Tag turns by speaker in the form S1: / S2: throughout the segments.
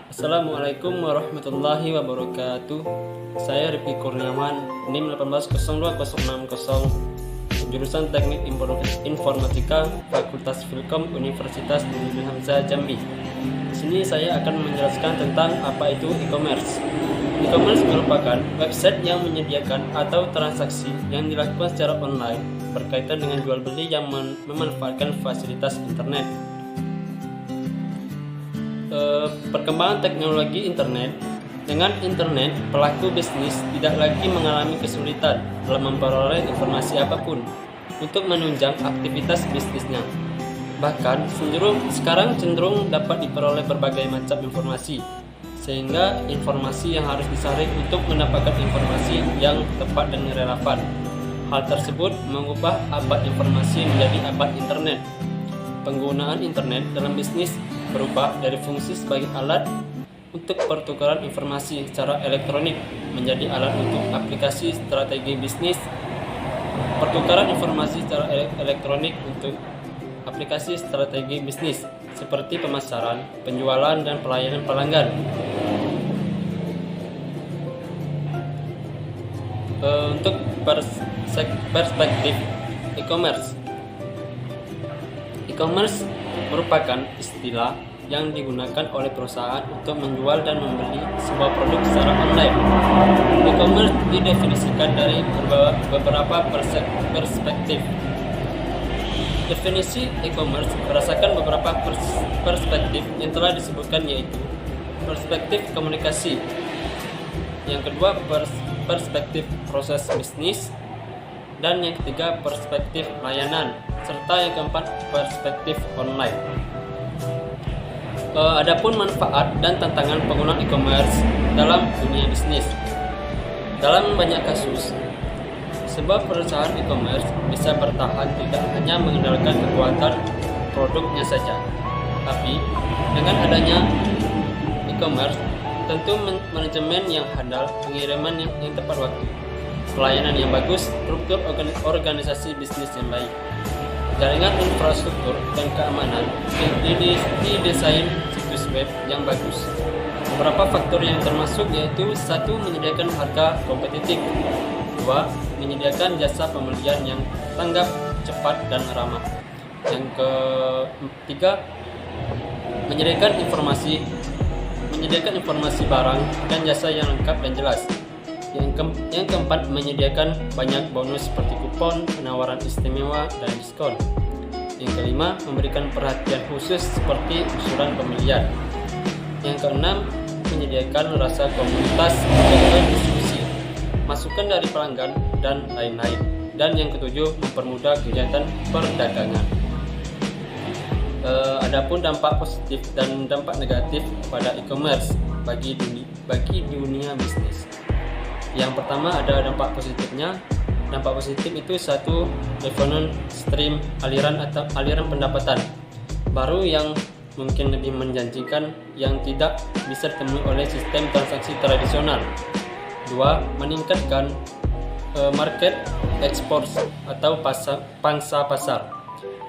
S1: Assalamualaikum warahmatullahi wabarakatuh. Saya Rifki Kurniawan, NIM 1802060, jurusan Teknik Informatika, Fakultas Filkom, Universitas Nurul Hamzah Jambi. Di sini saya akan menjelaskan tentang apa itu e-commerce. E-commerce merupakan website yang menyediakan atau transaksi yang dilakukan secara online berkaitan dengan jual beli yang memanfaatkan fasilitas internet. Perkembangan teknologi internet. Dengan internet, pelaku bisnis tidak lagi mengalami kesulitan dalam memperoleh informasi apapun untuk menunjang aktivitas bisnisnya. Bahkan sekarang cenderung dapat diperoleh berbagai macam informasi, sehingga informasi yang harus disaring untuk mendapatkan informasi yang tepat dan relevan. Hal tersebut mengubah abad informasi menjadi abad internet. Penggunaan internet dalam bisnis berubah dari fungsi sebagai alat untuk pertukaran informasi secara elektronik menjadi alat untuk aplikasi strategi bisnis. Pertukaran informasi secara elektronik untuk aplikasi strategi bisnis seperti pemasaran, penjualan, dan pelayanan pelanggan. Untuk perspektif e-commerce. E-commerce merupakan istilah yang digunakan oleh perusahaan untuk menjual dan membeli sebuah produk secara online. E-commerce didefinisikan dari beberapa perspektif. Definisi e-commerce berdasarkan beberapa perspektif yang telah disebutkan, yaitu perspektif komunikasi, yang kedua perspektif proses bisnis, dan yang ketiga perspektif layanan, serta yang keempat perspektif online. Adapun manfaat dan tantangan penggunaan e-commerce dalam dunia bisnis. Dalam banyak kasus, sebuah perusahaan e-commerce bisa bertahan tidak hanya mengandalkan kekuatan produknya saja, tapi dengan adanya e-commerce tentu manajemen yang handal, pengiriman yang tepat waktu, pelayanan yang bagus, struktur organisasi bisnis yang baik, jaringan infrastruktur dan keamanan, didesain situs web yang bagus. Beberapa faktor yang termasuk yaitu: 1. Menyediakan harga kompetitif. 2. Menyediakan jasa pembelian yang tanggap, cepat, dan ramah. Yang ketiga, menyediakan informasi barang dan jasa yang lengkap dan jelas. Yang keempat, menyediakan banyak bonus seperti kupon, penawaran istimewa, dan diskon. Yang kelima, memberikan perhatian khusus seperti usulan pembelian. Yang keenam, menyediakan rasa komunitas dan diskusi, masukan dari pelanggan, dan lain-lain. Dan yang ketujuh, mempermudah kegiatan perdagangan. Adapun dampak positif dan dampak negatif pada e-commerce bagi dunia bisnis. Yang pertama ada dampak positifnya. Dampak positif itu: 1. Revenue stream, aliran pendapatan baru yang mungkin lebih menjanjikan yang tidak bisa ditemui oleh sistem transaksi tradisional. 2. Meningkatkan market ekspor atau pangsa pasar.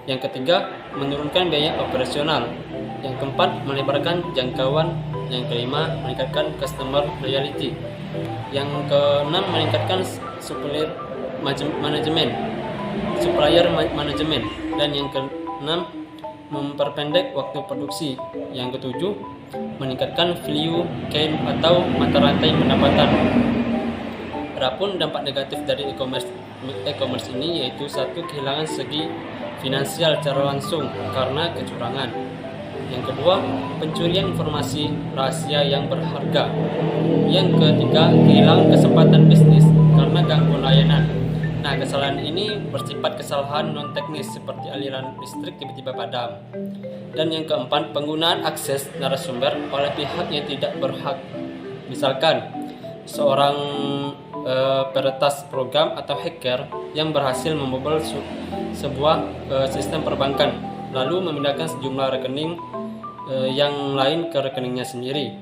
S1: Yang ketiga, menurunkan biaya operasional. Yang keempat, melebarkan jangkauan. Yang kelima, meningkatkan customer loyalty. Yang keenam, meningkatkan supplier manajemen. Dan yang keenam, memperpendek waktu produksi. Yang ketujuh, meningkatkan value chain atau mata rantai pendapatan. Adapun dampak negatif dari e-commerce ini yaitu: 1. Kehilangan segi finansial secara langsung karena kecurangan. Yang kedua, pencurian informasi rahasia yang berharga. Yang ketiga, kehilangan kesempatan bisnis karena gangguan layanan. Nah, kesalahan ini bersifat kesalahan non-teknis seperti aliran listrik tiba-tiba padam. Dan yang keempat, penggunaan akses narasumber oleh pihak yang tidak berhak. Misalkan, seorang peretas program atau hacker yang berhasil membobol sebuah sistem perbankan, lalu memindahkan sejumlah rekening yang lain ke rekeningnya sendiri.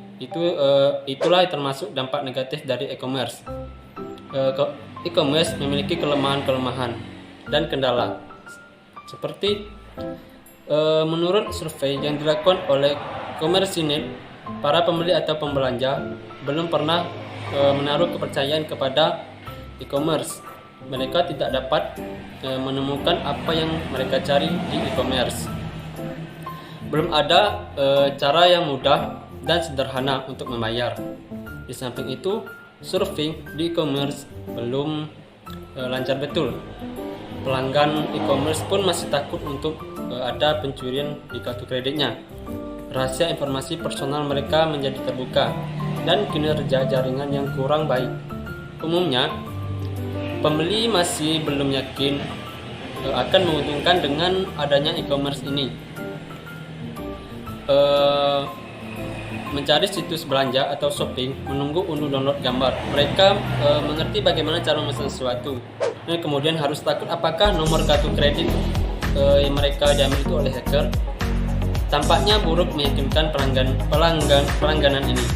S1: Itulah termasuk dampak negatif dari e-commerce. E-commerce memiliki kelemahan-kelemahan dan kendala. Seperti menurut survei yang dilakukan oleh Commercinet para pembeli atau pembelanja belum pernah menaruh kepercayaan kepada e-commerce. Mereka tidak dapat menemukan apa yang mereka cari di e-commerce. Belum ada cara yang mudah dan sederhana untuk membayar. Di samping itu, surfing di e-commerce belum lancar betul. Pelanggan e-commerce pun masih takut untuk ada pencurian di kartu kreditnya. Rahasia informasi personal mereka menjadi terbuka dan kinerja jaringan yang kurang baik. Umumnya, pembeli masih belum yakin akan menguntungkan dengan adanya e-commerce ini. Mencari situs belanja atau shopping, menunggu unduh download gambar. Mereka mengerti bagaimana cara memesan sesuatu. Dan kemudian harus takut apakah nomor kartu kredit yang mereka diambil itu oleh hacker. Tampaknya buruk meyakinkan pelangganan ini.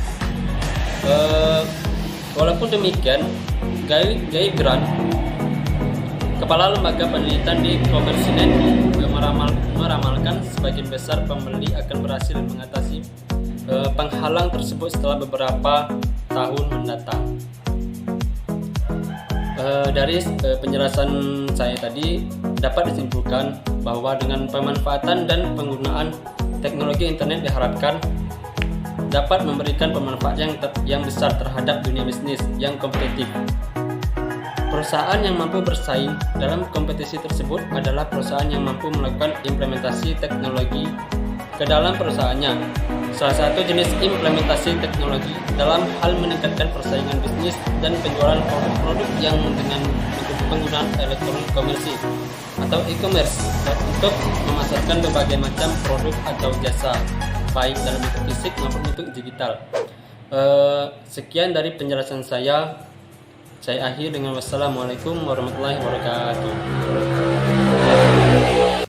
S1: Walaupun demikian, Guy Grant, kepala lembaga penelitian di Commercenet, meramalkan sebagian besar pembeli akan berhasil mengatasi penghalang tersebut setelah beberapa tahun mendatang. Dari penjelasan saya tadi dapat disimpulkan bahwa dengan pemanfaatan dan penggunaan teknologi internet diharapkan dapat memberikan pemanfaat yang besar terhadap dunia bisnis yang kompetitif. Perusahaan yang mampu bersaing dalam kompetisi tersebut adalah perusahaan yang mampu melakukan implementasi teknologi ke dalam perusahaannya. Salah satu jenis implementasi teknologi dalam hal meningkatkan persaingan bisnis dan penjualan produk-produk yang dengan penggunaan elektronik komersi atau e-commerce untuk memasarkan berbagai macam produk atau jasa, baik dalam bentuk fisik maupun bentuk digital. Sekian dari penjelasan saya akhiri dengan wassalamualaikum warahmatullahi wabarakatuh.